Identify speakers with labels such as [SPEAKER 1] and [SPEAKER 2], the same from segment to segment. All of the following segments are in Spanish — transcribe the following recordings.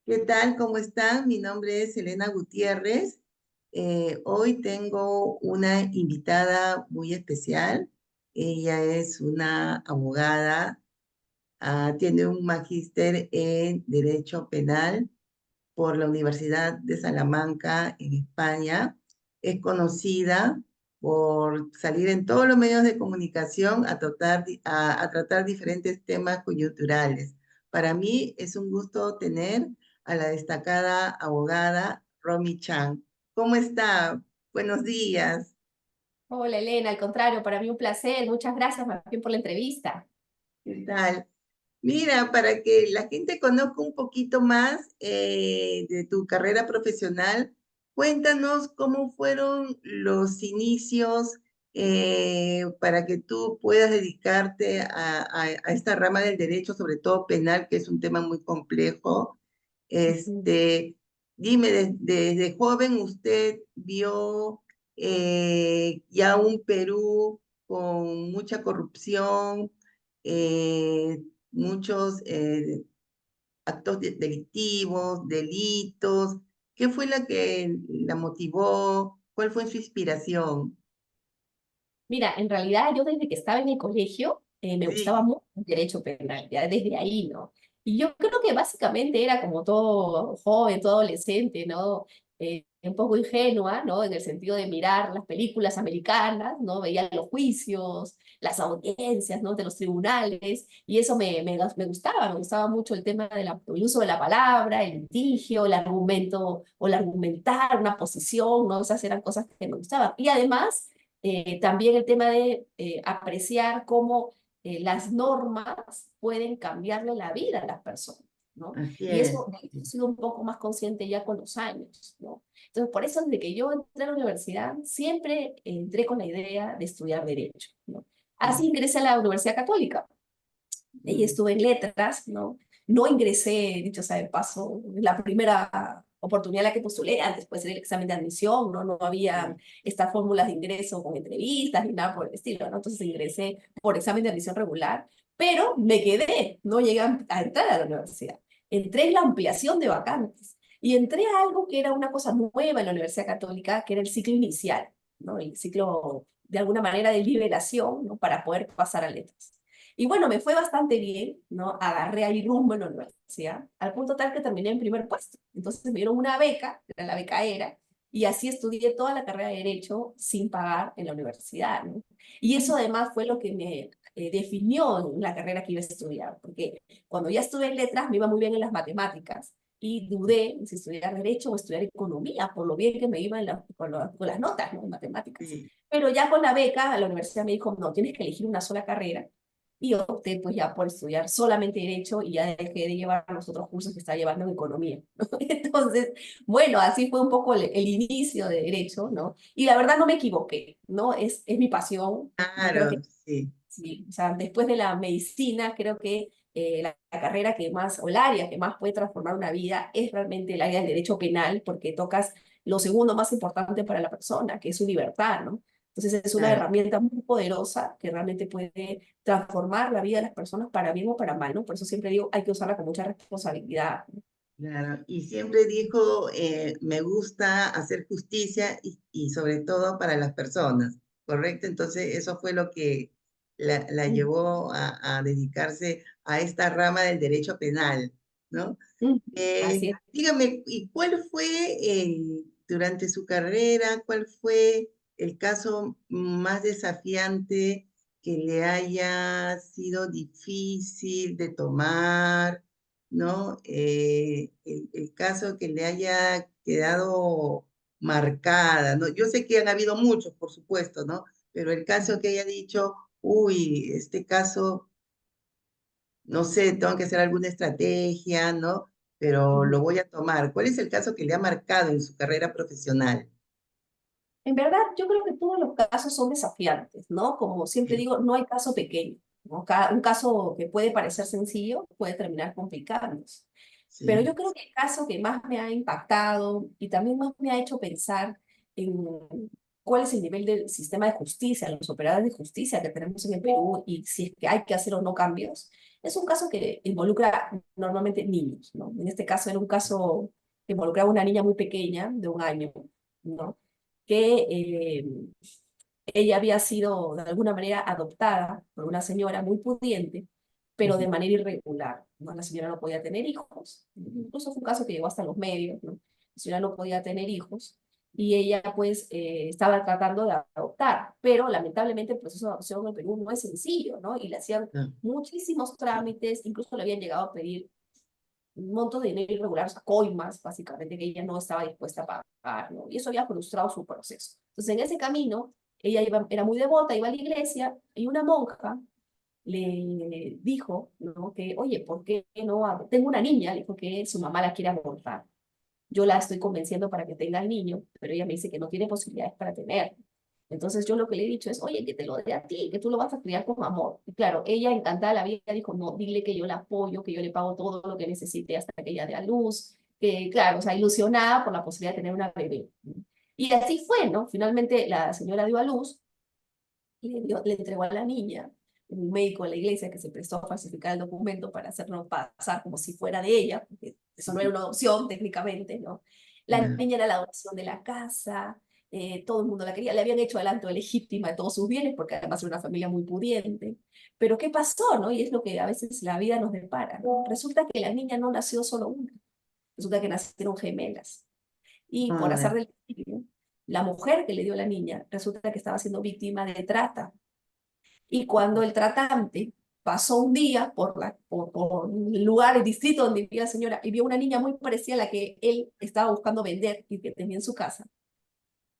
[SPEAKER 1] ¿Qué tal? ¿Cómo están? Mi nombre es Elena Gutiérrez. Hoy tengo una invitada muy especial. Ella es una abogada, tiene un magíster en Derecho Penal por la Universidad de Salamanca en España. Es conocida por salir en todos los medios de comunicación a tratar diferentes temas coyunturales. Para mí es un gusto tener a la destacada abogada Romy Chan. ¿Cómo está? Buenos días.
[SPEAKER 2] Hola Elena, al contrario, para mí un placer. Muchas gracias más bien por la entrevista.
[SPEAKER 1] ¿Qué tal? Mira, para que la gente conozca un poquito más de tu carrera profesional, cuéntanos cómo fueron los inicios para que tú puedas dedicarte a esta rama del derecho, sobre todo penal, que es un tema muy complejo.
[SPEAKER 2] Ujú.
[SPEAKER 1] Este, dime, desde joven usted vio ya un Perú con mucha corrupción, eh, muchos actos delictivos, delitos. ¿Qué fue la que la motivó? ¿Cuál fue su inspiración?
[SPEAKER 2] Mira, en realidad yo desde que estaba en el colegio me gustaba
[SPEAKER 1] Sí,
[SPEAKER 2] mucho el derecho penal, ya desde ahí, ¿no? Y yo creo que básicamente era como todo joven, todo adolescente, ¿no? Un poco ingenua, ¿no? En el sentido de mirar las películas americanas, ¿no? Veía los juicios, las audiencias, ¿no? De los tribunales, y eso me gustaba mucho el tema del uso de la palabra, el litigio, el argumento, o el argumentar una posición, ¿no? Esas eran cosas que me gustaban. Y además también el tema de apreciar cómo las normas pueden cambiarle la vida a las personas, ¿no?
[SPEAKER 1] así
[SPEAKER 2] Y
[SPEAKER 1] es.
[SPEAKER 2] eso he sido un poco más consciente ya con los años, ¿no? Entonces, por eso desde que yo entré a la universidad, siempre entré con la idea de estudiar Derecho, ¿no? Así ingresé a la Universidad Católica y
[SPEAKER 1] Mm,
[SPEAKER 2] estuve en letras, ¿no? No ingresé, dicho sea de paso, la primera oportunidad a la que postulé, antes pues el examen de admisión, ¿no? No había
[SPEAKER 1] sí.
[SPEAKER 2] estas fórmulas de ingreso con entrevistas ni nada por el estilo, ¿no? Entonces ingresé por examen de admisión regular, pero me quedé, no llegué a entrar a la universidad. Entré en la ampliación de vacantes y entré a algo que era una cosa nueva en la Universidad Católica, que era el ciclo inicial, ¿no? El ciclo, de alguna manera, de liberación, ¿no? Para poder pasar a letras. Y bueno, me fue bastante bien, ¿no? Agarré ahí rumbo en la universidad, al punto tal que terminé en primer puesto. Entonces me dieron una beca, era la beca era, y así estudié toda la carrera de Derecho sin pagar en la universidad, ¿no? Y eso además fue lo que me definió en la carrera que iba a estudiar, porque cuando ya estuve en letras me iba muy bien en las matemáticas, y dudé si estudiar Derecho o estudiar Economía, por lo bien que me iba con las notas, ¿no? En matemáticas.
[SPEAKER 1] Sí.
[SPEAKER 2] Pero ya con la beca, la universidad me dijo, no, tienes que elegir una sola carrera y opté pues ya por estudiar solamente Derecho y ya dejé de llevar los otros cursos que estaba llevando en Economía, ¿no? Entonces, bueno, así fue un poco el inicio de Derecho, ¿no? Y la verdad no me equivoqué, ¿no? Es mi pasión. Yo creo
[SPEAKER 1] Claro,
[SPEAKER 2] que
[SPEAKER 1] sí.
[SPEAKER 2] sí, o sea, después de la medicina, creo que la carrera que más, o el área que más puede transformar una vida es realmente el área del derecho penal, porque tocas lo segundo más importante para la persona, que es su libertad, ¿no? Entonces es una
[SPEAKER 1] Claro.
[SPEAKER 2] herramienta muy poderosa que realmente puede transformar la vida de las personas para bien o para mal, ¿no? Por eso siempre digo, hay que usarla con mucha responsabilidad.
[SPEAKER 1] Claro, y siempre dijo, me gusta hacer justicia y sobre todo para las personas, ¿correcto? Entonces eso fue lo que la
[SPEAKER 2] Mm,
[SPEAKER 1] llevó a dedicarse a esta rama del derecho penal, ¿no?
[SPEAKER 2] mm, así es.
[SPEAKER 1] Dígame, ¿y cuál fue durante su carrera, cuál fue el caso más desafiante que le haya sido difícil de tomar? ¿No? El caso que le haya quedado marcada, ¿no? Yo sé que han habido muchos, por supuesto, ¿no? Pero el caso que haya dicho, uy, este caso, no sé, tengo que hacer alguna estrategia, ¿no? Pero lo voy a tomar. ¿Cuál es el caso que le ha marcado en su carrera profesional?
[SPEAKER 2] En verdad, yo creo que todos los casos son desafiantes, ¿no? Como siempre
[SPEAKER 1] Sí,
[SPEAKER 2] digo, no hay caso pequeño, ¿no? Un caso que puede parecer sencillo puede terminar complicándose. Pero
[SPEAKER 1] sí,
[SPEAKER 2] yo creo que el caso que más me ha impactado y también más me ha hecho pensar en cuál es el nivel del sistema de justicia, los operadores de justicia que tenemos en el Perú y si es que hay que hacer o no cambios. Es un caso que involucra normalmente niños, ¿no? En este caso era un caso que involucraba a una niña muy pequeña, de 1 año, ¿no? Que ella había sido de alguna manera adoptada por una señora muy pudiente, pero de manera irregular, ¿no? La señora no podía tener hijos. Incluso fue un caso que llegó hasta los medios, ¿no? La señora no podía tener hijos y ella pues estaba tratando de adoptar, pero lamentablemente el proceso de adopción en el Perú no es sencillo, ¿no? Y le hacían
[SPEAKER 1] No,
[SPEAKER 2] muchísimos trámites, incluso le habían llegado a pedir un monto de dinero irregular, o sea, coimas, básicamente, que ella no estaba dispuesta a pagar, ¿no? Y eso había frustrado su proceso. Entonces, en ese camino, ella era muy devota, iba a la iglesia, y una monja le dijo, ¿no? Que, oye, ¿por qué no? Tengo una niña, le dijo que su mamá la quiere abortar. Yo la estoy convenciendo para que tenga el niño, pero ella me dice que no tiene posibilidades para tener. Entonces yo lo que le he dicho es, oye, que te lo dé a ti, que tú lo vas a criar con amor. Y claro, ella encantada de la vida dijo, no, dile que yo la apoyo, que yo le pago todo lo que necesite hasta que ella dé a luz, que claro, o sea, ilusionada por la posibilidad de tener una bebé. Y así fue, ¿no? Finalmente la señora dio a luz, le entregó a la niña, un médico de la iglesia que se prestó a falsificar el documento para hacernos pasar como si fuera de ella, porque eso no era una adopción técnicamente, ¿no? La
[SPEAKER 1] no.
[SPEAKER 2] niña era la adopción de la casa, todo el mundo la quería, le habían hecho adelanto de legítima de todos sus bienes, porque además era una familia muy pudiente. Pero ¿qué pasó, no? Y es lo que a veces la vida nos depara, ¿no? Resulta que la niña no nació solo una, resulta que nacieron gemelas. Y por azar
[SPEAKER 1] Ay,
[SPEAKER 2] del destino, la mujer que le dio la niña resulta que estaba siendo víctima de trata y cuando el tratante pasó un día por el lugar, el distrito donde vivía la señora, y vio una niña muy parecida a la que él estaba buscando vender y que tenía en su casa,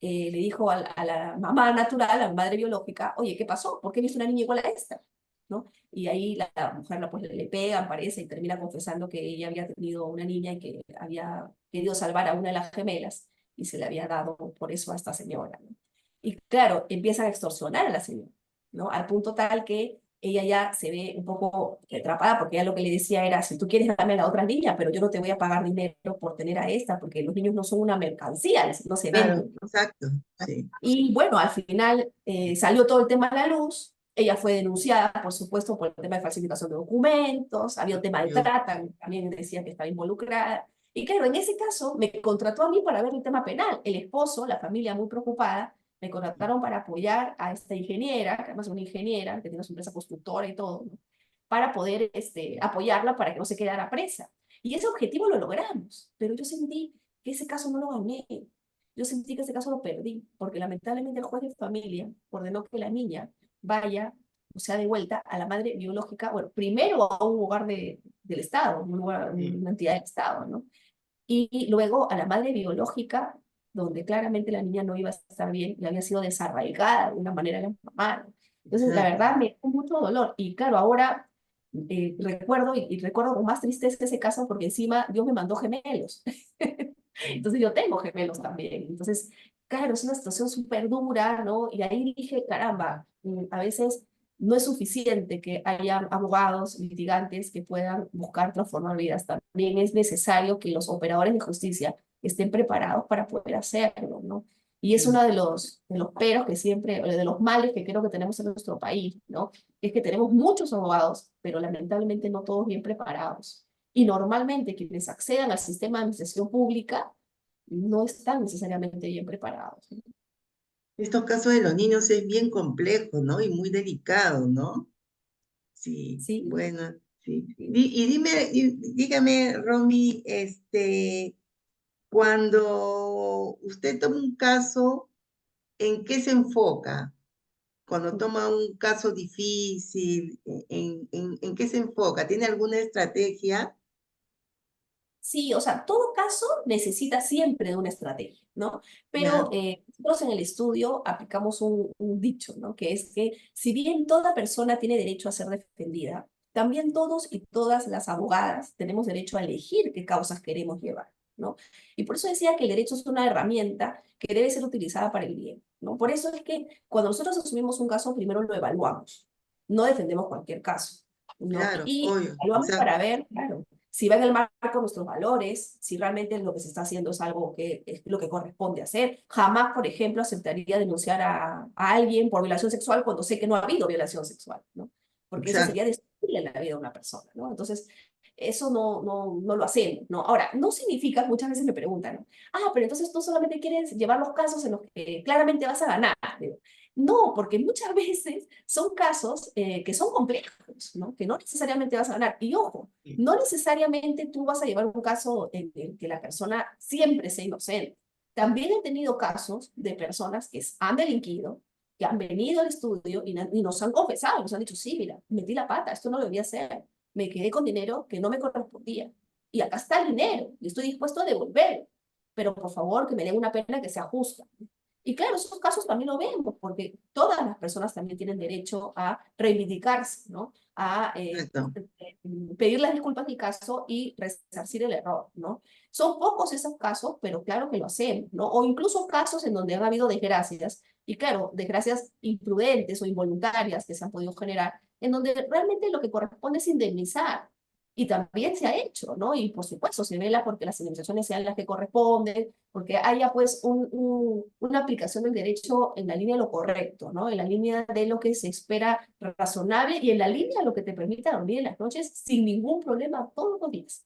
[SPEAKER 2] le dijo a la mamá natural, a la madre biológica, oye, ¿qué pasó? ¿Por qué viste una niña igual a esta? ¿No? Y ahí la mujer pues, le pega, parece, y termina confesando que ella había tenido una niña y que había querido salvar a una de las gemelas y se le había dado por eso a esta señora, ¿no? Y claro, empiezan a extorsionar a la señora, ¿no? Al punto tal que ella ya se ve un poco atrapada porque ella lo que le decía era, si tú quieres dame a la otra niña, pero yo no te voy a pagar dinero por tener a esta, porque los niños no son una mercancía, no se
[SPEAKER 1] claro,
[SPEAKER 2] venden, ¿no?
[SPEAKER 1] exacto, sí.
[SPEAKER 2] Y bueno, al final salió todo el tema a la luz. Ella fue denunciada, por supuesto, por el tema de falsificación de documentos, había un tema de
[SPEAKER 1] Yo,
[SPEAKER 2] trata, también decían que estaba involucrada. Y claro, en ese caso me contrató a mí para ver el tema penal. El esposo, la familia muy preocupada, me contrataron para apoyar a esta ingeniera, que además es una ingeniera, que tiene su empresa constructora y todo, ¿no? Para poder apoyarla para que no se quedara presa. Y ese objetivo lo logramos, pero yo sentí que ese caso no lo gané. Yo sentí que ese caso lo perdí, porque lamentablemente el juez de familia ordenó que la niña vaya, o sea, de vuelta a la madre biológica, bueno, primero a un lugar del Estado, un lugar,
[SPEAKER 1] sí,
[SPEAKER 2] una entidad del Estado, ¿no? Y luego a la madre biológica, donde claramente la niña no iba a estar bien y había sido desarraigada de una manera de la mamá, ¿no? Entonces, la
[SPEAKER 1] exacto.
[SPEAKER 2] verdad, me dio mucho dolor. Y claro, ahora recuerdo y recuerdo con más tristeza ese caso porque encima Dios me mandó gemelos. Entonces yo tengo gemelos también. Entonces, claro, es una situación súper dura, ¿no? Y ahí dije, caramba, a veces no es suficiente que haya abogados, litigantes que puedan buscar transformar vidas. También es necesario que los operadores de justicia estén preparados para poder hacerlo, ¿no? Y es
[SPEAKER 1] Sí.
[SPEAKER 2] uno de los peros que siempre, o de los males que creo que tenemos en nuestro país, ¿no? Es que tenemos muchos abogados, pero lamentablemente no todos bien preparados. Y normalmente quienes accedan al sistema de administración pública no están necesariamente bien preparados, ¿no?
[SPEAKER 1] Estos casos de los niños es bien complejo, ¿no? Y muy delicado, ¿no? Sí,
[SPEAKER 2] Sí,
[SPEAKER 1] bueno, sí.
[SPEAKER 2] sí.
[SPEAKER 1] Y dime, dígame, Romy, cuando usted toma un caso, ¿en qué se enfoca? Cuando toma un caso difícil, ¿en qué se enfoca? ¿Tiene alguna estrategia?
[SPEAKER 2] Sí, o sea, todo caso necesita siempre de una estrategia, ¿no? Pero
[SPEAKER 1] ¿Ya?
[SPEAKER 2] nosotros en el estudio aplicamos un dicho, ¿no? Que es que si bien toda persona tiene derecho a ser defendida, también todos y todas las abogadas tenemos derecho a elegir qué causas queremos llevar, ¿no? Y por eso decía que el derecho es una herramienta que debe ser utilizada para el bien, ¿no? Por eso es que cuando nosotros asumimos un caso, primero lo evaluamos, no defendemos cualquier caso, ¿no?
[SPEAKER 1] Claro,
[SPEAKER 2] Y
[SPEAKER 1] obvio,
[SPEAKER 2] evaluamos
[SPEAKER 1] exacto.
[SPEAKER 2] para ver, claro, si va en el marco de nuestros valores, si realmente lo que se está haciendo es algo que es lo que corresponde hacer. Jamás, por ejemplo, aceptaría denunciar a alguien por violación sexual cuando sé que no ha habido violación sexual, ¿no? Porque eso
[SPEAKER 1] Exacto.
[SPEAKER 2] sería destruirle la vida a una persona, ¿no? Entonces, eso no lo hacemos, ¿no? Ahora, no significa, muchas veces me preguntan, ¿no? Ah, pero entonces tú solamente quieres llevar los casos en los que claramente vas a ganar. Digo, no, porque muchas veces son casos que son complejos, ¿no? Que no necesariamente vas a ganar. Y ojo, no necesariamente tú vas a llevar un caso en el que la persona siempre sea inocente. También he tenido casos de personas que han delinquido, que han venido al estudio y nos han confesado, nos han dicho, sí, mira, metí la pata, esto no lo debía hacer, me quedé con dinero que no me correspondía. Y acá está el dinero, y estoy dispuesto a devolverlo, pero por favor que me den una pena que sea justa. Y claro, esos casos también lo vemos, porque todas las personas también tienen derecho a reivindicarse, ¿no? A
[SPEAKER 1] Exacto.
[SPEAKER 2] pedir las disculpas del caso y resarcir el error, ¿no? Son pocos esos casos, pero claro que lo hacemos, ¿no? O incluso casos en donde han habido desgracias, y claro, desgracias imprudentes o involuntarias que se han podido generar, en donde realmente lo que corresponde es indemnizar. Y también se ha hecho, ¿no? Y por supuesto se vela porque las indemnizaciones sean las que corresponden, porque haya pues una aplicación del derecho en la línea de lo correcto, ¿no? En la línea de lo que se espera razonable y en la línea de lo que te permita dormir en las noches sin ningún problema todos los días.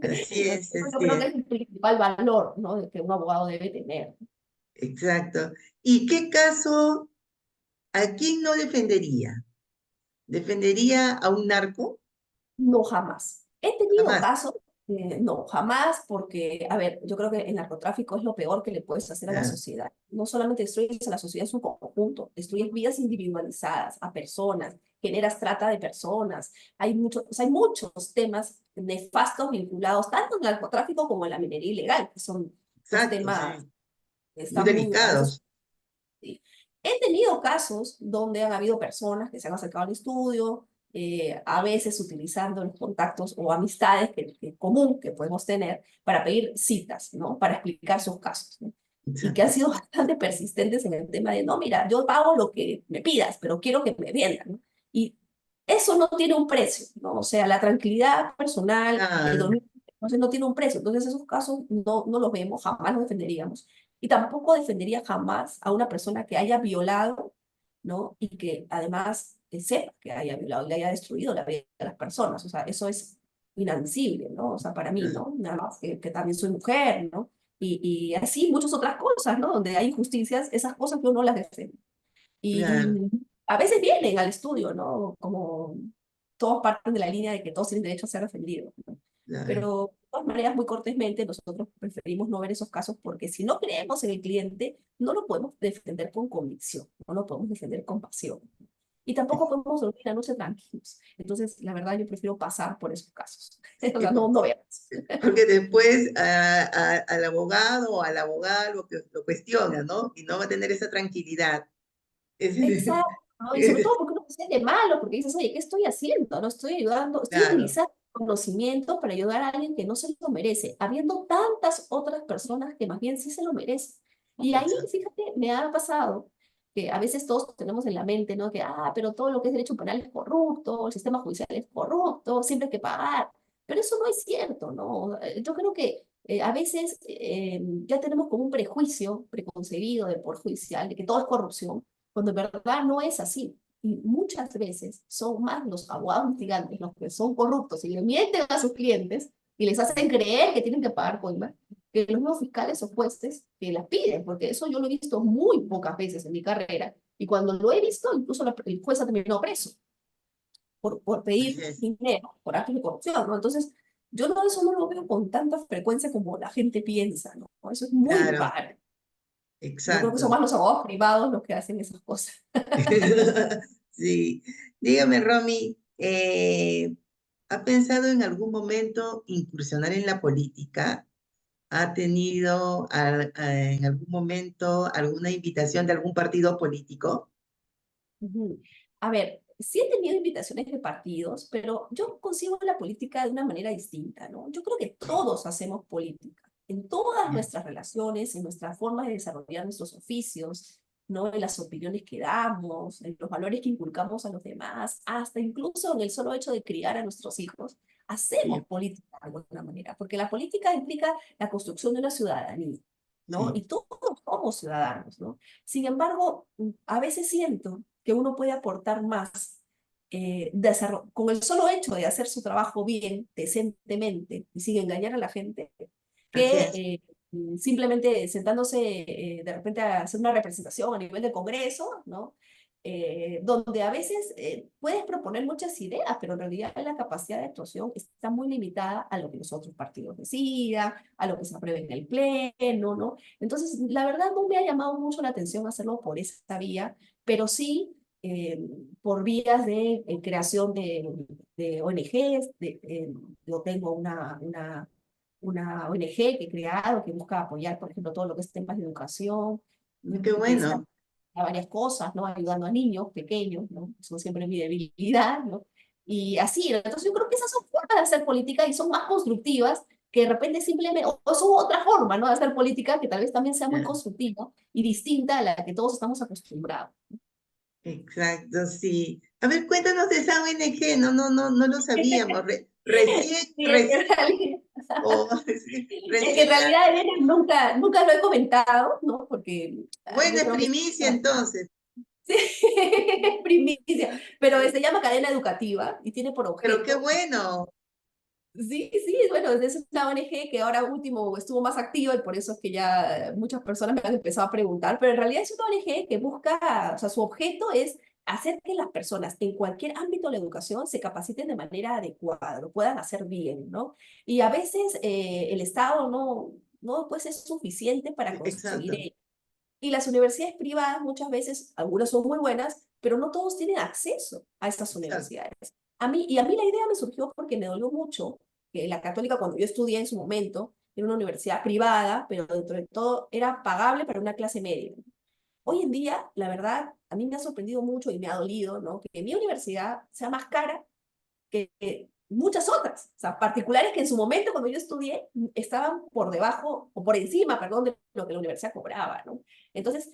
[SPEAKER 1] Así es,
[SPEAKER 2] Yo
[SPEAKER 1] así
[SPEAKER 2] creo que
[SPEAKER 1] es.
[SPEAKER 2] es el principal valor, ¿no? Que un abogado debe tener.
[SPEAKER 1] Exacto. ¿Y qué caso, a quién no defendería? ¿Defendería a un narco?
[SPEAKER 2] No, jamás. He tenido
[SPEAKER 1] Jamás.
[SPEAKER 2] casos, no, jamás, porque, a ver, yo creo que el narcotráfico es lo peor que le puedes hacer a la
[SPEAKER 1] Ah,
[SPEAKER 2] sociedad. No solamente destruyes a la sociedad en su conjunto, destruyes vidas individualizadas, a personas, generas trata de personas. Hay muchos temas nefastos vinculados tanto al narcotráfico como a la minería ilegal, que son dos
[SPEAKER 1] exacto,
[SPEAKER 2] temas
[SPEAKER 1] sí.
[SPEAKER 2] que
[SPEAKER 1] Muy
[SPEAKER 2] están muy, a veces
[SPEAKER 1] delicados.
[SPEAKER 2] sí. He tenido casos donde han habido personas que se han acercado al estudio, a veces utilizando los contactos o amistades común que podemos tener para pedir citas, ¿no? Para explicar sus casos, ¿no? Y que han
[SPEAKER 1] Exacto.
[SPEAKER 2] sido bastante persistentes en el tema de, no, mira, yo pago lo que me pidas, pero quiero que me vendan, ¿no? Y eso no tiene un precio, ¿no? O sea, la tranquilidad personal, el
[SPEAKER 1] Claro,
[SPEAKER 2] dormir, entonces no tiene un precio. Entonces esos casos no los vemos, jamás los defenderíamos. Y tampoco defendería jamás a una persona que haya violado, ¿no? Y que además sepa que haya violado y le haya destruido la vida de las personas. O sea, eso es inadmisible, ¿no? O sea, para mí,
[SPEAKER 1] claro,
[SPEAKER 2] ¿no? Nada más que también soy mujer, ¿no? Y así muchas otras cosas, ¿no? Donde hay injusticias, esas cosas yo no las defiendo.
[SPEAKER 1] claro,
[SPEAKER 2] Y a veces vienen al estudio, ¿no? Como todos parten de la línea de que todos tienen derecho a ser defendidos, ¿no?
[SPEAKER 1] claro.
[SPEAKER 2] Pero de todas maneras, muy cortésmente, nosotros preferimos no ver esos casos porque si no creemos en el cliente, no lo podemos defender con convicción, no lo podemos defender con pasión. Y tampoco podemos dormir la noche tranquilos. Entonces, la verdad, yo prefiero pasar por esos casos. O
[SPEAKER 1] Sí,
[SPEAKER 2] sea, no veamos.
[SPEAKER 1] porque después al abogado o a la abogada lo cuestiona, ¿no? Y no va a tener esa tranquilidad. Es-
[SPEAKER 2] Exacto, ¿no? Y sobre todo porque uno se siente malo, porque dices, oye, ¿qué estoy haciendo? No estoy ayudando, estoy
[SPEAKER 1] claro,
[SPEAKER 2] utilizando conocimiento para ayudar a alguien que no se lo merece, habiendo tantas otras personas que más bien sí se lo merecen. Y ahí,
[SPEAKER 1] exacto,
[SPEAKER 2] fíjate, me ha pasado que a veces todos tenemos en la mente, ¿no? Que, pero todo lo que es derecho penal es corrupto, el sistema judicial es corrupto, siempre hay que pagar. Pero eso no es cierto, ¿no? Yo creo que a veces ya tenemos como un prejuicio preconcebido del Poder Judicial, de que todo es corrupción cuando en verdad no es así. Y muchas veces son más los abogados litigantes los que son corruptos y le mienten a sus clientes y les hacen creer que tienen que pagar coimas, que los nuevos fiscales o jueces que las piden, porque eso yo lo he visto muy pocas veces en mi carrera. Y cuando lo he visto, incluso el juez ha terminado preso por
[SPEAKER 1] así
[SPEAKER 2] pedir
[SPEAKER 1] es,
[SPEAKER 2] dinero, por actos de corrupción, ¿no? Entonces, yo no, eso no lo veo con tanta frecuencia como la gente piensa, ¿no? Eso es muy
[SPEAKER 1] claro,
[SPEAKER 2] raro. Yo creo que son
[SPEAKER 1] exacto.
[SPEAKER 2] más los abogados privados los que hacen esas cosas.
[SPEAKER 1] Sí, dígame, Romy, ¿ha pensado en algún momento incursionar en la política? ¿Ha tenido en algún momento alguna invitación de algún partido político?
[SPEAKER 2] Ujú. A ver, sí he tenido invitaciones de partidos, pero yo consigo la política de una manera distinta, ¿no? Yo creo que todos hacemos política, en todas
[SPEAKER 1] Ya,
[SPEAKER 2] nuestras relaciones, en nuestras formas de desarrollar nuestros oficios, ¿no? En las opiniones que damos, en los valores que inculcamos a los demás, hasta incluso en el solo hecho de criar a nuestros hijos. hacemos
[SPEAKER 1] Sí,
[SPEAKER 2] política de alguna manera, porque la política implica la construcción de una ciudadanía, ¿no?
[SPEAKER 1] sí.
[SPEAKER 2] Y todos somos ciudadanos, ¿no? Sin embargo, a veces siento que uno puede aportar más con el solo hecho de hacer su trabajo bien, decentemente, y sin engañar a la gente,
[SPEAKER 1] Así
[SPEAKER 2] que
[SPEAKER 1] es.
[SPEAKER 2] simplemente sentándose de repente a hacer una representación a nivel del Congreso, ¿no? Donde a veces puedes proponer muchas ideas, pero en realidad la capacidad de actuación está muy limitada a lo que los otros partidos decidan, a lo que se apruebe en el pleno, ¿no? Entonces, la verdad no me ha llamado mucho la atención hacerlo por esa vía, pero sí eh, por vías de creación de ONGs, yo tengo una ONG que he creado que busca apoyar, por ejemplo, todo lo que es temas de educación,
[SPEAKER 1] Qué
[SPEAKER 2] que se
[SPEAKER 1] bueno.
[SPEAKER 2] a varias cosas, ¿no? Ayudando a niños pequeños, ¿no? Son siempre mi debilidad, ¿no? Y así, entonces yo creo que esas son formas de hacer política y son más constructivas que de repente simplemente, o son otra forma, ¿no? De hacer política que tal vez también sea muy
[SPEAKER 1] Ya,
[SPEAKER 2] constructiva y distinta a la que todos estamos acostumbrados.
[SPEAKER 1] exacto, sí. A ver, cuéntanos de esa ONG. No lo sabíamos. Recién,
[SPEAKER 2] Sí, es que en
[SPEAKER 1] recién,
[SPEAKER 2] realidad,
[SPEAKER 1] oh, sí,
[SPEAKER 2] es que en
[SPEAKER 1] recién la,
[SPEAKER 2] realidad nunca lo he comentado, ¿no? Porque
[SPEAKER 1] bueno,
[SPEAKER 2] yo
[SPEAKER 1] es
[SPEAKER 2] creo que
[SPEAKER 1] primicia entonces.
[SPEAKER 2] sí, primicia, pero se llama cadena educativa y tiene por
[SPEAKER 1] Pero qué
[SPEAKER 2] objeto.
[SPEAKER 1] bueno.
[SPEAKER 2] Sí, sí, bueno, es una ONG que ahora último estuvo más activa y por eso es que ya muchas personas me han empezado a preguntar, pero en realidad es una ONG que busca, o sea, su objeto es hacer que las personas en cualquier ámbito de la educación se capaciten de manera adecuada, lo puedan hacer bien, ¿no? Y a veces el Estado no pues es suficiente para conseguir
[SPEAKER 1] Exacto,
[SPEAKER 2] ello. Y las universidades privadas muchas veces, algunas son muy buenas, pero no todos tienen acceso a estas
[SPEAKER 1] exacto.
[SPEAKER 2] universidades. A mí la idea me surgió porque me dolió mucho que la católica, cuando yo estudié en su momento, era una universidad privada, pero dentro de todo era pagable para una clase media. Hoy en día, la verdad, a mí me ha sorprendido mucho y me ha dolido, ¿no? Que mi universidad sea más cara que muchas otras, o sea, particulares que en su momento, cuando yo estudié, estaban por debajo, o por encima, perdón, de lo que la universidad cobraba, ¿no? Entonces,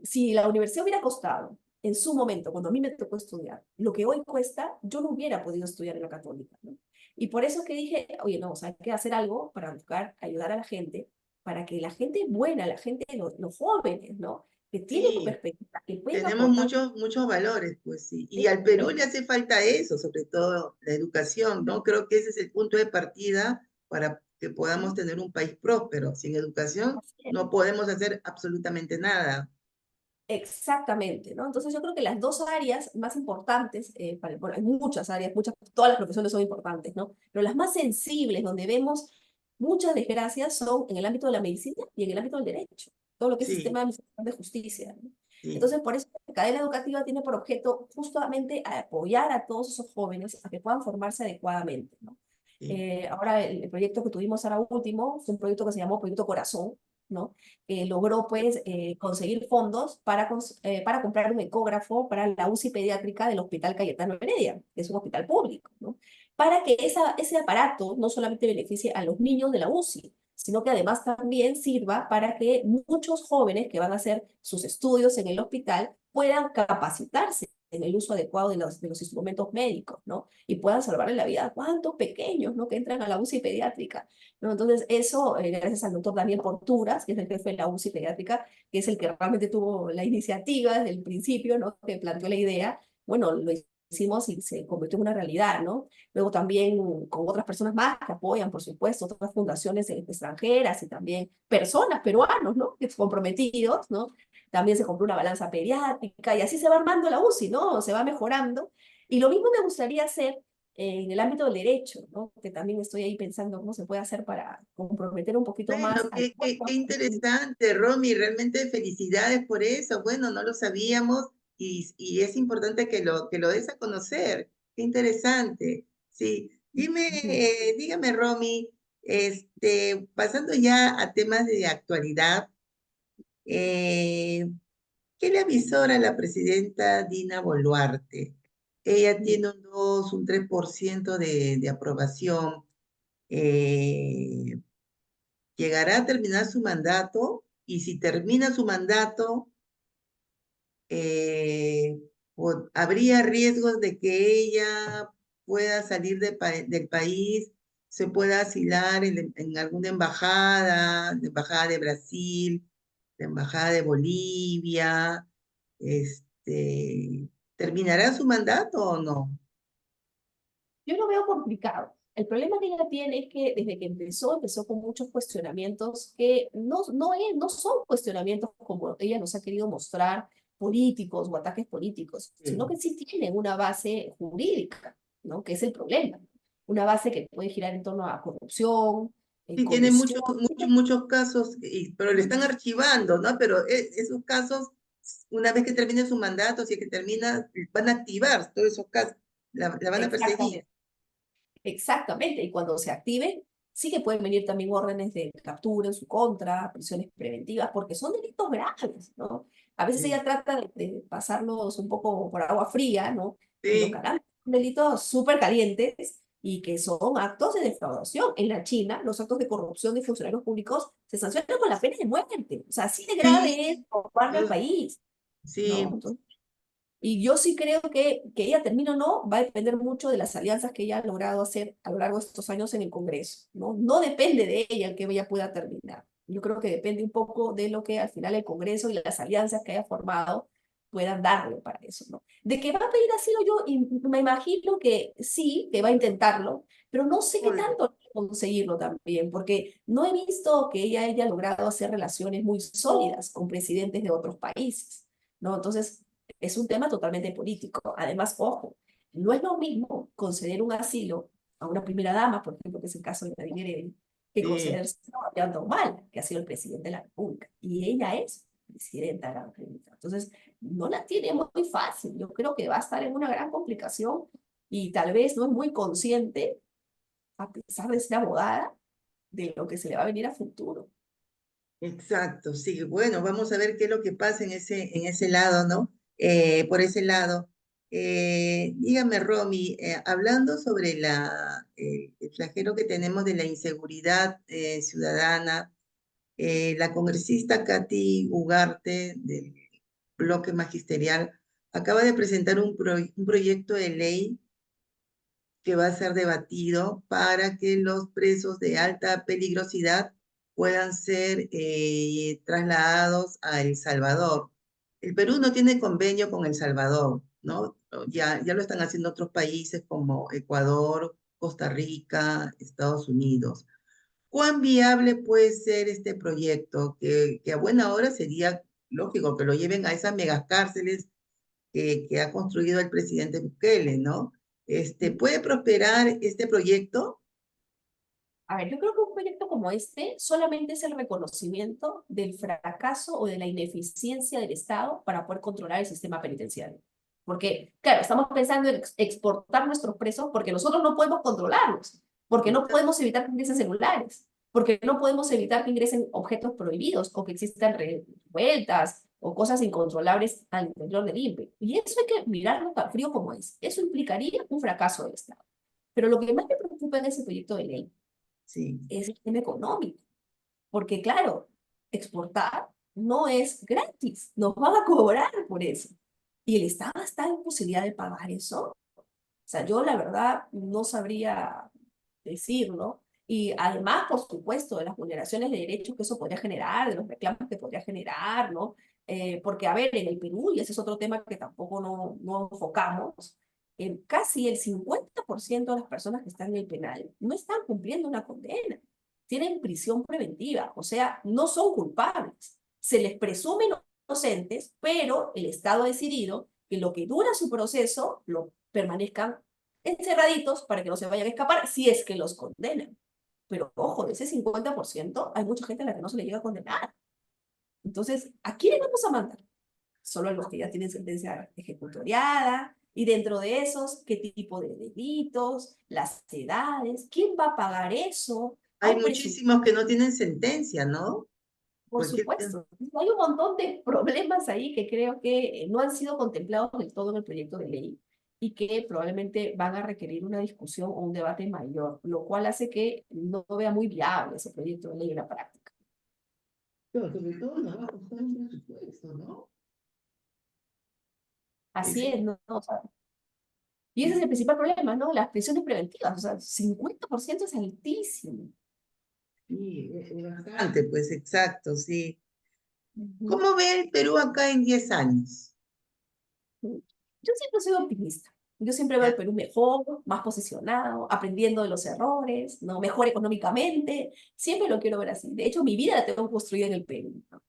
[SPEAKER 2] si la universidad hubiera costado en su momento, cuando a mí me tocó estudiar, lo que hoy cuesta, yo no hubiera podido estudiar en la católica, ¿no? Y por eso es que dije, oye, no, o sea, hay que hacer algo para buscar ayudar a la gente, para que la gente buena, la gente, los jóvenes, ¿no? Que tienen
[SPEAKER 1] Sí,
[SPEAKER 2] perspectiva, que pueden
[SPEAKER 1] tenemos
[SPEAKER 2] aportar,
[SPEAKER 1] muchos valores, pues sí. Y al Perú le hace falta eso, sobre todo la educación, ¿no? Creo que ese es el punto de partida para que podamos tener un país próspero. Sin educación no podemos hacer absolutamente nada.
[SPEAKER 2] exactamente, ¿no? Entonces yo creo que las dos áreas más importantes, bueno, hay muchas áreas, todas las profesiones son importantes, ¿no? Pero las más sensibles, donde vemos muchas desgracias, son en el ámbito de la medicina y en el ámbito del derecho, todo lo que es el
[SPEAKER 1] Sí,
[SPEAKER 2] sistema de administración de justicia, ¿no?
[SPEAKER 1] sí,
[SPEAKER 2] Entonces, por eso la cadena educativa tiene por objeto justamente apoyar a todos esos jóvenes a que puedan formarse adecuadamente, ¿no?
[SPEAKER 1] sí,
[SPEAKER 2] Ahora el proyecto que tuvimos ahora último fue un proyecto que se llamó Proyecto Corazón, ¿no? Logró pues conseguir fondos para comprar un ecógrafo para la UCI pediátrica del Hospital Cayetano Heredia, que es un hospital público, ¿no? Para que ese aparato no solamente beneficie a los niños de la UCI, sino que además también sirva para que muchos jóvenes que van a hacer sus estudios en el hospital puedan capacitarse en el uso adecuado de los instrumentos médicos, ¿no? Y puedan salvarle la vida a cuántos pequeños, ¿no? Que entran a la UCI pediátrica, ¿no? Entonces, eso, gracias al doctor Daniel Porturas, que es el jefe de la UCI pediátrica, que es el que realmente tuvo la iniciativa desde el principio, ¿no? Que planteó la idea, bueno, lo hicimos y se convirtió en una realidad, ¿no? Luego también con otras personas más que apoyan, por supuesto, otras fundaciones extranjeras y también personas peruanos, ¿no? Que comprometidos, ¿no? También se compró una balanza pediátrica y así se va armando la UCI, ¿no? Se va mejorando. Y lo mismo me gustaría hacer en el ámbito del derecho, ¿no? Que también estoy ahí pensando cómo se puede hacer para comprometer un poquito más
[SPEAKER 1] bueno,
[SPEAKER 2] al
[SPEAKER 1] qué
[SPEAKER 2] pueblo.
[SPEAKER 1] interesante, Romy, realmente felicidades por eso. Bueno, no lo sabíamos y es importante que lo des a conocer. Qué interesante. Sí, dígame, Romy, pasando ya a temas de actualidad, eh, ¿qué le avisora la presidenta Dina Boluarte? Ella tiene un 2, un 3% de aprobación. Eh, Llegará a terminar su mandato y si termina su mandato, eh, habría riesgos de que ella pueda salir del país, se pueda asilar en alguna embajada, la embajada de Brasil, la embajada de Bolivia, ¿terminará su mandato o no?
[SPEAKER 2] Yo lo veo complicado. El problema que ella tiene es que desde que empezó con muchos cuestionamientos que no son cuestionamientos como ella nos ha querido mostrar, políticos o ataques políticos, sino
[SPEAKER 1] Sí.
[SPEAKER 2] que sí tienen una base jurídica, ¿no? Que es el problema. Una base que puede girar en torno a corrupción,
[SPEAKER 1] Sí, tiene
[SPEAKER 2] colusión.
[SPEAKER 1] muchos casos, pero le están archivando, ¿no? Pero esos casos, una vez que termine su mandato, si es que termina, van a activar todos esos casos, la van a perseguir.
[SPEAKER 2] Exactamente. Exactamente, y cuando se activen, sí que pueden venir también órdenes de captura en su contra, prisiones preventivas, porque son delitos graves, ¿no? A veces
[SPEAKER 1] Sí,
[SPEAKER 2] ella trata de pasarlos un poco por agua fría, ¿no? Pero
[SPEAKER 1] sí,
[SPEAKER 2] caramba, son delitos súper calientes y que son actos de defraudación. En la China, los actos de corrupción de funcionarios públicos se sancionan con la pena de muerte. O sea, así de grave es
[SPEAKER 1] sí,
[SPEAKER 2] robarle al
[SPEAKER 1] yo-
[SPEAKER 2] país, ¿no?
[SPEAKER 1] sí,
[SPEAKER 2] Entonces, y yo sí creo que ella termine o no, va a depender mucho de las alianzas que ella ha logrado hacer a lo largo de estos años en el Congreso, ¿no? No depende de ella el que ella pueda terminar. Yo creo que depende un poco de lo que al final el Congreso y las alianzas que haya formado puedan darle para eso, ¿no? De que va a pedir asilo yo me imagino que sí, que va a intentarlo, pero no sé qué
[SPEAKER 1] obvio.
[SPEAKER 2] tanto conseguirlo también, porque no he visto que ella haya logrado hacer relaciones muy sólidas con presidentes de otros países, ¿no? Entonces, es un tema totalmente político. Además, ojo, no es lo mismo conceder un asilo a una primera dama, por ejemplo, que es el caso de Nadine Heredia, que
[SPEAKER 1] Sí,
[SPEAKER 2] conceder a Ollanta Humala, que ha sido el presidente de la República. Y ella es presidenta de la República. Entonces, no la tiene muy fácil. Yo creo que va a estar en una gran complicación y tal vez no es muy consciente, a pesar de ser abogada, de lo que se le va a venir a futuro.
[SPEAKER 1] exacto, sí, bueno, vamos a ver qué es lo que pasa en ese lado, ¿no? Por ese lado. Dígame, Romy, hablando sobre el flagelo que tenemos de la inseguridad ciudadana, la congresista Katy Ugarte del bloque magisterial acaba de presentar un proyecto de ley que va a ser debatido para que los presos de alta peligrosidad puedan ser trasladados a El Salvador. El Perú no tiene convenio con El Salvador, ¿no? Ya lo están haciendo otros países como Ecuador, Costa Rica, Estados Unidos. ¿Cuán viable puede ser este proyecto? Que a buena hora sería lógico que lo lleven a esas megacárceles que ha construido el presidente Bukele, ¿no? ¿Puede prosperar este proyecto?
[SPEAKER 2] A ver, yo creo que un proyecto como este solamente es el reconocimiento del fracaso o de la ineficiencia del Estado para poder controlar el sistema penitenciario. Porque, claro, estamos pensando en exportar nuestros presos porque nosotros no podemos controlarlos, porque no podemos evitar que ingresen celulares, porque no podemos evitar que ingresen objetos prohibidos o que existan revueltas o cosas incontrolables al interior del INPE. Y eso hay que mirarlo tan frío como es. Eso implicaría un fracaso del Estado. Pero lo que más me preocupa en ese proyecto de ley
[SPEAKER 1] Sí,
[SPEAKER 2] es el tema económico, porque claro, exportar no es gratis, nos van a cobrar por eso. Y el Estado está en posibilidad de pagar eso. O sea, yo la verdad no sabría decirlo. Y además, por supuesto, de las vulneraciones de derechos que eso podría generar, de los reclamos que podría generar, ¿no? Porque, a ver, en el Perú, y ese es otro tema que tampoco no enfocamos, casi el 50% de las personas que están en el penal no están cumpliendo una condena, tienen prisión preventiva, o sea, no son culpables. Se les presume inocentes, pero el Estado ha decidido que lo que dura su proceso lo permanezcan encerraditos para que no se vayan a escapar si es que los condenan. Pero ojo, de ese 50% hay mucha gente a la que no se le llega a condenar. Entonces, ¿a quién vamos a mandar? Solo a los que ya tienen sentencia ejecutoriada, y dentro de esos, qué tipo de delitos, las edades, quién va a pagar eso,
[SPEAKER 1] hay
[SPEAKER 2] hay presupuesto,
[SPEAKER 1] muchísimos que no tienen sentencia, ¿no?
[SPEAKER 2] por
[SPEAKER 1] Cualquier...
[SPEAKER 2] supuesto. Hay un montón de problemas ahí que creo que no han sido contemplados del todo en el proyecto de ley y que probablemente van a requerir una discusión o un debate mayor, lo cual hace que no vea muy viable ese proyecto de ley en la práctica.
[SPEAKER 1] Pero sobre todo nos va a costar un presupuesto, ¿no?
[SPEAKER 2] Así
[SPEAKER 1] Ese,
[SPEAKER 2] es, ¿no? O sea, Y ese es el principal problema, ¿no? Las prisiones preventivas, o sea, 50% es altísimo.
[SPEAKER 1] Sí, es bastante, pues exacto, sí.
[SPEAKER 2] Ujú.
[SPEAKER 1] ¿Cómo ve el Perú acá en 10 años?
[SPEAKER 2] Yo siempre soy optimista. Yo siempre veo
[SPEAKER 1] Ya.
[SPEAKER 2] al Perú mejor, más posicionado, aprendiendo de los errores, ¿no? Mejor económicamente. Siempre lo quiero ver así. De hecho, mi vida la tengo construida en el Perú, ¿no?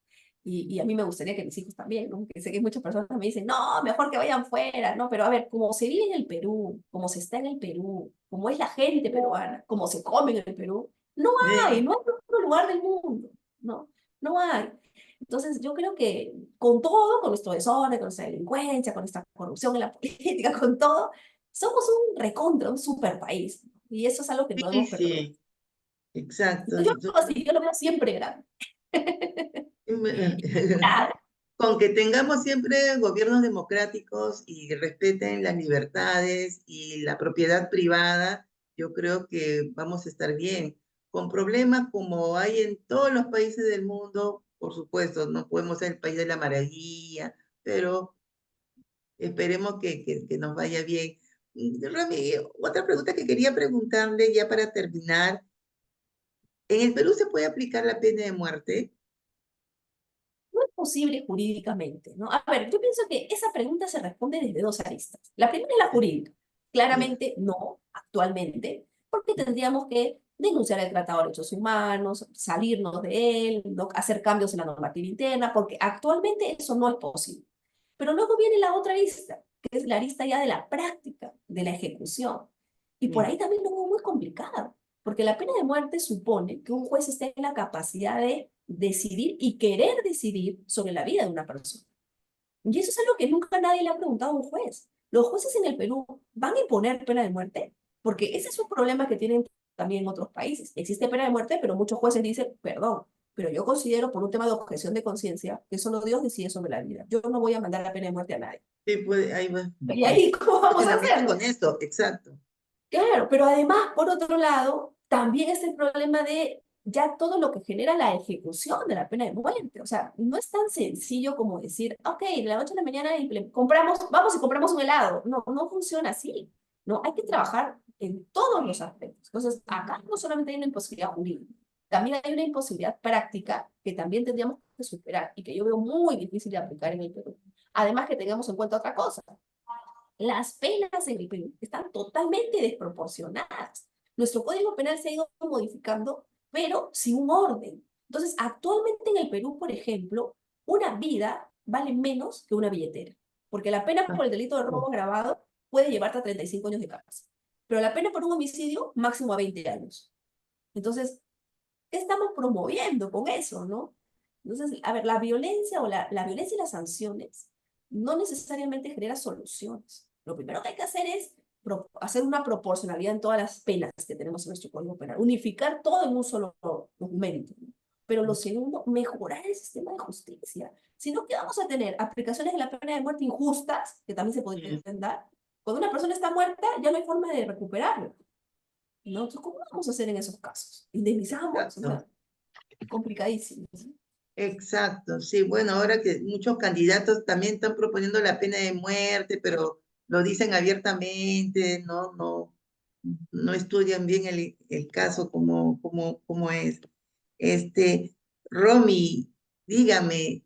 [SPEAKER 2] Y a mí me gustaría que mis hijos también, ¿no? Que sé que muchas personas me dicen, no, mejor que vayan fuera, ¿no? Pero a ver, cómo se vive en el Perú, cómo se está en el Perú, cómo es la gente peruana, cómo se come en el Perú, no hay otro lugar del mundo, ¿no? No hay. Entonces, yo creo que con todo, con nuestro desorden, con nuestra delincuencia, con nuestra corrupción en la política, con todo, somos un recontra, un super país. Y eso es algo que no
[SPEAKER 1] Sí,
[SPEAKER 2] debemos perder.
[SPEAKER 1] sí, exacto.
[SPEAKER 2] Entonces, yo lo veo siempre grande. Claro.
[SPEAKER 1] Con que tengamos siempre gobiernos democráticos y respeten las libertades y la propiedad privada, yo creo que vamos a estar bien. Con problemas como hay en todos los países del mundo, por supuesto, no podemos ser el país de la maravilla, pero esperemos que nos vaya bien. Rami, otra pregunta que quería preguntarle ya para terminar. ¿En el Perú se puede aplicar la pena de muerte?
[SPEAKER 2] No es posible jurídicamente, ¿no? A ver, yo pienso que esa pregunta se responde desde dos aristas. La primera es la jurídica.
[SPEAKER 1] Ya,
[SPEAKER 2] Claramente no, actualmente, porque tendríamos que denunciar el Tratado de Derechos Humanos, salirnos de él, ¿no? Hacer cambios en la normativa interna, porque actualmente eso no es posible. Pero luego viene la otra arista, que es la arista ya de la práctica, de la ejecución. Y por
[SPEAKER 1] sí,
[SPEAKER 2] ahí también lo veo muy complicado, porque la pena de muerte supone que un juez esté en la capacidad de decidir y querer decidir sobre la vida de una persona. Y eso es algo que nunca nadie le ha preguntado a un juez. ¿Los jueces en el Perú van a imponer pena de muerte? Porque ese es un problema que tienen también en otros países. Existe pena de muerte, pero muchos jueces dicen, perdón, pero yo considero por un tema de objeción de conciencia que solo Dios decide sobre la vida. Yo no voy a mandar la pena de muerte a nadie.
[SPEAKER 1] sí, pues ahí va.
[SPEAKER 2] ¿Y ahí cómo vamos a
[SPEAKER 1] Relacionamiento con
[SPEAKER 2] hacerlo?
[SPEAKER 1] esto, exacto.
[SPEAKER 2] Claro, pero además, por otro lado, también es el problema de ya todo lo que genera la ejecución de la pena de muerte. O sea, no es tan sencillo como decir, ok, de la noche a la mañana compramos, vamos y compramos un helado. No, no funciona así. No, hay que trabajar en todos los aspectos. Entonces, acá no solamente hay una imposibilidad jurídica, también hay una imposibilidad práctica que también tendríamos que superar y que yo veo muy difícil de aplicar en el Perú. Además que tengamos en cuenta otra cosa. Las penas en el Perú están totalmente desproporcionadas. Nuestro Código Penal se ha ido modificando, pero sin un orden. Entonces, actualmente en el Perú, por ejemplo, una vida vale menos que una billetera, porque la pena
[SPEAKER 1] Ah,
[SPEAKER 2] por el delito de robo
[SPEAKER 1] oh,
[SPEAKER 2] agravado puede llevarte a 35 años de cárcel, pero la pena por un homicidio máximo a 20 años. Entonces, ¿qué estamos promoviendo con eso, no? Entonces, a ver, la violencia o la violencia y las sanciones no necesariamente genera soluciones. Lo primero que hay que hacer es hacer una proporcionalidad en todas las penas que tenemos en nuestro Código Penal, unificar todo en un solo documento, ¿no? Pero lo segundo, mejorar el sistema de justicia. Si no, ¿qué vamos a tener? Aplicaciones de la pena de muerte injustas, que también se podrían
[SPEAKER 1] sí,
[SPEAKER 2] dar. Cuando una persona está muerta, ya no hay forma de recuperarlo, ¿no? Entonces, ¿cómo vamos a hacer en esos casos? ¿Indemnizamos? O
[SPEAKER 1] exacto.
[SPEAKER 2] sea, complicadísimo. ¿Sí?
[SPEAKER 1] Exacto, sí. Bueno, ahora que muchos candidatos también están proponiendo la pena de muerte, pero lo dicen abiertamente, no estudian bien el caso como es. Este, Romy, dígame,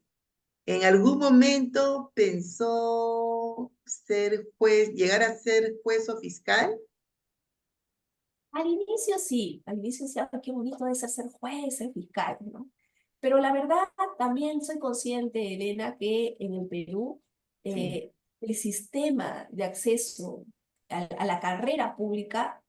[SPEAKER 1] ¿en algún momento pensó ser juez, llegar a ser juez o fiscal?
[SPEAKER 2] Al inicio sí, "Ay, qué bonito es ser juez, ser fiscal, ¿no? Pero la verdad, también soy consciente, Elena, que en el Perú
[SPEAKER 1] Sí.
[SPEAKER 2] el sistema de acceso a la carrera pública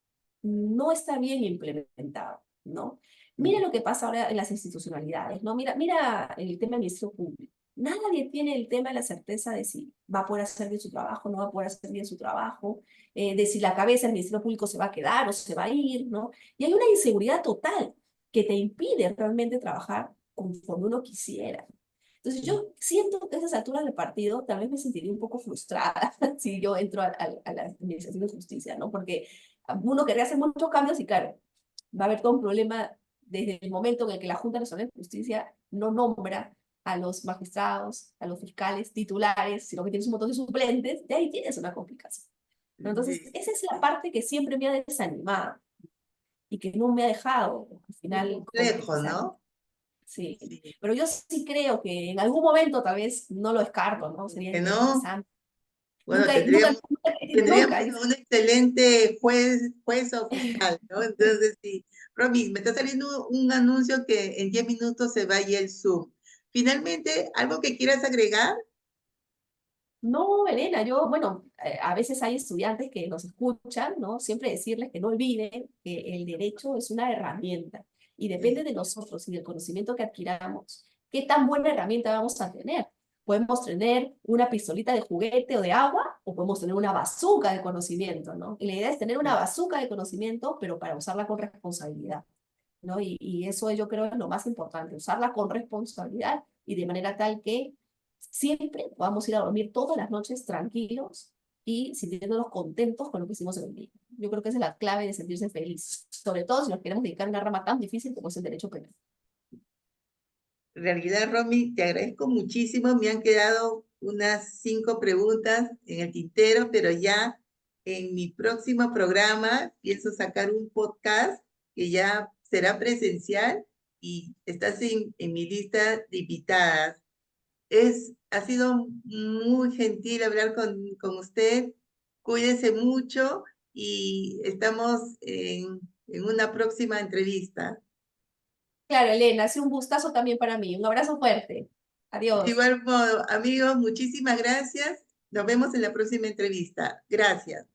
[SPEAKER 2] no está bien implementado, ¿no? Mira lo que pasa ahora en las institucionalidades, ¿no? Mira el tema del Ministerio Público. Nadie tiene el tema de la certeza de si va a poder hacer bien su trabajo, no va a poder hacer bien su trabajo, de si la cabeza del Ministerio Público se va a quedar o se va a ir, ¿no? Y hay una inseguridad total que te impide realmente trabajar conforme uno quisiera. Entonces yo siento que a esas alturas del partido tal vez me sentiría un poco frustrada si yo entro a la Administración de Justicia, ¿no? Porque uno querría hacer muchos cambios y claro, va a haber todo un problema desde el momento en el que la Junta Nacional de Justicia no nombra a los magistrados, a los fiscales titulares, sino que tienes un montón de suplentes, de ahí tienes una complicación. ¿no? Entonces,
[SPEAKER 1] Sí,
[SPEAKER 2] esa es la parte que siempre me ha desanimado y que no me ha dejado, al
[SPEAKER 1] es
[SPEAKER 2] final,
[SPEAKER 1] complejo,
[SPEAKER 2] concretizar.
[SPEAKER 1] ¿no?
[SPEAKER 2] Sí,
[SPEAKER 1] Sí.
[SPEAKER 2] pero yo sí creo que en algún momento tal vez no lo descarto, ¿no? Sería
[SPEAKER 1] Que no,
[SPEAKER 2] interesante.
[SPEAKER 1] bueno,
[SPEAKER 2] Nunca, nunca,
[SPEAKER 1] tendríamos
[SPEAKER 2] nunca, dice,
[SPEAKER 1] un excelente juez o fiscal, ¿no? Entonces, sí. Romy, me está saliendo un anuncio que en 10 minutos se vaya el Zoom. Finalmente, ¿algo que quieras agregar?
[SPEAKER 2] no, Elena, yo, bueno, a veces hay estudiantes que nos escuchan, ¿no? Siempre decirles que no olviden que el derecho es una herramienta y depende
[SPEAKER 1] Sí,
[SPEAKER 2] de nosotros y del conocimiento que adquiramos, qué tan buena herramienta vamos a tener. Podemos tener una pistolita de juguete o de agua o podemos tener una bazuca de conocimiento, ¿no? Y la idea es tener una
[SPEAKER 1] sí.
[SPEAKER 2] bazuca de conocimiento, pero para usarla con responsabilidad, ¿no? Y eso yo creo es lo más importante, usarla con responsabilidad y de manera tal que siempre podamos ir a dormir todas las noches tranquilos y sintiéndonos contentos con lo que hicimos en el día. Yo creo que esa es la clave de sentirse feliz, sobre todo si nos queremos dedicar a una rama tan difícil como es el derecho penal.
[SPEAKER 1] En realidad, Romy, te agradezco muchísimo. Me han quedado unas 5 preguntas en el tintero, pero ya en mi próximo programa pienso sacar un podcast que ya será presencial y estás en mi lista de invitadas. Ha sido muy gentil hablar con usted. Cuídese mucho y estamos en una próxima entrevista.
[SPEAKER 2] Claro, Elena, ha sido un gustazo también para mí. Un abrazo fuerte.
[SPEAKER 1] De
[SPEAKER 2] Adiós.
[SPEAKER 1] igual modo, amigos, muchísimas gracias. Nos vemos en la próxima entrevista. Gracias.